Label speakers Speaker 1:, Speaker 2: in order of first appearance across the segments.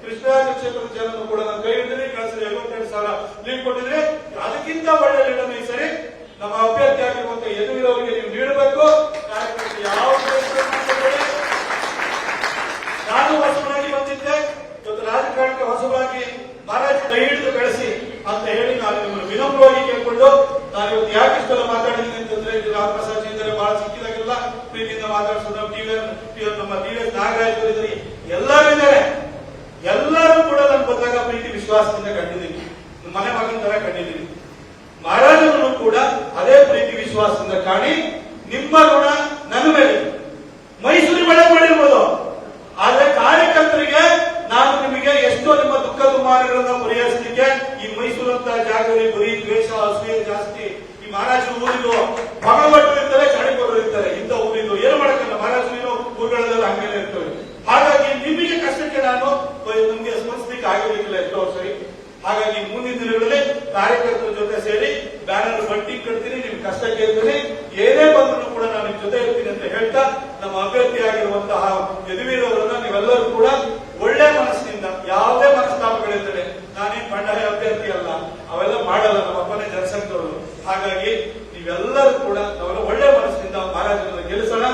Speaker 1: ಕೃಷ್ಣರಾಜ ಕ್ಷೇತ್ರದ ಜನರನ್ನು ಕೂಡ ನಾನು ಕೈ ಹಿಡಿದ್ರೆ ಕಳಿಸಿದ್ರೆ 52,000 ಲೀಡ್ ಕೊಟ್ಟಿದ್ರೆ ಅದಕ್ಕಿಂತ ಒಳ್ಳೆ ಲೀಡನ್ನು ಈ ಸರಿ ನಮ್ಮ ಅಭ್ಯರ್ಥಿ ಆಗಿರುವಂತಹ ಯದುವೀರವರಿಗೆ ನೀವು ನೀಡಬೇಕು. ಯಾವ ನಾನು ಹೊಸಬನಾಗಿ ಬಂದಿದ್ದೆ, ಇವತ್ತು ರಾಜಕಾರಣಕ್ಕೆ ಹೊಸಬಾಗಿ ಮಹಾರಾಜ ಕೈ ಹಿಡಿದು ಬೆಳೆಸಿ ಅಂತ ಹೇಳಿ ನಾನು ನಿಮ್ಮನ್ನು ವಿನಮ್ರವಾಗಿ ಕೇಳ್ಕೊಂಡು ನಾನು ಇವತ್ತು ಯಾಕೆ ಇಷ್ಟೆಲ್ಲ ಮಾತಾಡಿದ್ದೀನಿ ಅಂತಂದ್ರೆ ರಾಮಪ್ರಸಾದ್ ಇದ್ದಾರೆ, ಬಹಳ ಸಿಕ್ಕಿದಾಗೆಲ್ಲ ಪ್ರೀತಿಯಿಂದ ಮಾತಾಡಿಸೋದು ನಮ್ಮ ಟಿ.ಎಸ್. ನಾಗರಾಜ್ ಇದ್ದಾರೆ, ಎಲ್ಲರೂ ಇದ್ದಾರೆ. ಎಲ್ಲರೂ ಕೂಡ ನಾನು ಬಂದಾಗ ಪ್ರೀತಿ ವಿಶ್ವಾಸದಿಂದ ಕಂಡಿದ್ದೀನಿ, ಮನೆ ಮಗನ ತರ ಕಂಡಿದ್ದೀನಿ. ಮಹಾರಾಜರನ್ನು ಕೂಡ ಅದೇ ಪ್ರೀತಿ ವಿಶ್ವಾಸದಿಂದ ಕಾಣಿ. ನಿಮ್ಮ ಋಣ ನನ್ನ ಮೇಲೆ ಮೈಸೂರು ಬೆಳೆ ಮಾಡಿರ್ಬೋದು, ಆದ್ರೆ ಕಾರ್ಯಕರ್ತರಿಗೆ ನಾನು ನಿಮಗೆ ಎಷ್ಟೋ ನಿಮ್ಮ ದುಃಖ ದುಮಾರಗಳನ್ನ ಪರಿಹರಿಸಲಿಕ್ಕೆ ಈ ಮೈಸೂರು ಅಂತ ಜಾಗದಲ್ಲಿ ಬರೀ ದ್ವೇಷ ಅಸೂಯೆ ಜಾಸ್ತಿ. ಈ ಮಹಾರಾಜರು ಊರಿದ್ದು ಭಗವಟ್ಟರು ಇರ್ತಾರೆ, ಚಾಣಿಕೋರು ಇರ್ತಾರೆ, ಇಂಥ ಊರಿದ್ದು ಏನು ಮಾಡಕ್ಕಲ್ಲ. ಮಹಾರಾಜರು ಊರುಗಳಲ್ಲೆಲ್ಲ ಹಂಗೇನೆ ಇರ್ತವೆ. ಹಾಗಾಗಿ ನಿಮಗೆ ಕಷ್ಟಕ್ಕೆ ನಾನು ನಮ್ಗೆ ಸ್ಮರಿಸಲಿಕ್ಕೆ ಆಗಿರ್ಲಿಕ್ಕಿಲ್ಲ ಎಷ್ಟೋ ಸರಿ. ಹಾಗಾಗಿ ಮುಂದಿನ ದಿನಗಳಲ್ಲಿ ಕಾರ್ಯಕರ್ತರ ಜೊತೆ ಸೇರಿ ಬ್ಯಾನರ್ ಬಂಟಿ ಕಟ್ತೀನಿ, ನಿಮ್ ಕಷ್ಟ ಕೇಳ್ತೀನಿ, ಏನೇ ಬಂದರೂ ಕೂಡ ನಾನು ನಿಮ್ ಜೊತೆ ಇರ್ತೀನಿ ಅಂತ ಹೇಳ್ತಾ ನಮ್ಮ ಅಭ್ಯರ್ಥಿ ಆಗಿರುವಂತಹ ಯದುವೀರವರನ್ನ ನೀವೆಲ್ಲರೂ ಕೂಡ ಒಳ್ಳೆ ಮನಸ್ಸಿನಿಂದ, ಯಾವುದೇ ಮನಸ್ತಾಪಗಳಿರ್ತದೆ, ನಾನೇನ್ ಬಂಡಾಯ ಅಭ್ಯರ್ಥಿ ಅಲ್ಲ, ಅವೆಲ್ಲ ಮಾಡಲ್ಲ, ನಮ್ಮ ಅಪ್ಪನೇ ಜನಸಂಘದವರು. ಹಾಗಾಗಿ ನೀವೆಲ್ಲರೂ ಕೂಡ ನಾವೆಲ್ಲ ಒಳ್ಳೆ ಮನಸ್ಸಿನಿಂದ ಮಹಾರಾಜರನ್ನ ಗೆಲ್ಲಿಸೋಣ.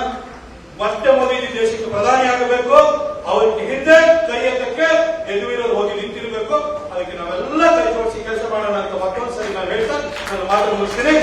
Speaker 1: ಮತ್ತೆ ಮೋದಿ ದೇಶಕ್ಕೆ ಪ್ರಧಾನಿ ಆಗಬೇಕು, ಅವ್ರಿಗೆ ಹಿಂದೆ ಕೈ ಎತ್ತಕ್ಕೆ ಯದುವೀರರು ಹೋಗಿ ನಿಂತಿರಬೇಕು. ಅದಕ್ಕೆ ನಾವೆಲ್ಲ ಕೈ ಜೋಡಿಸಿ ಕೆಲಸ ಮಾಡೋಣ ಅಂತ ಮತ್ತೊಂದು ಸರಿ ನಾನು ಹೇಳ್ತಾ ನನ್ನ ಮಾತು ಮುಗಿಸ್ತೀನಿ.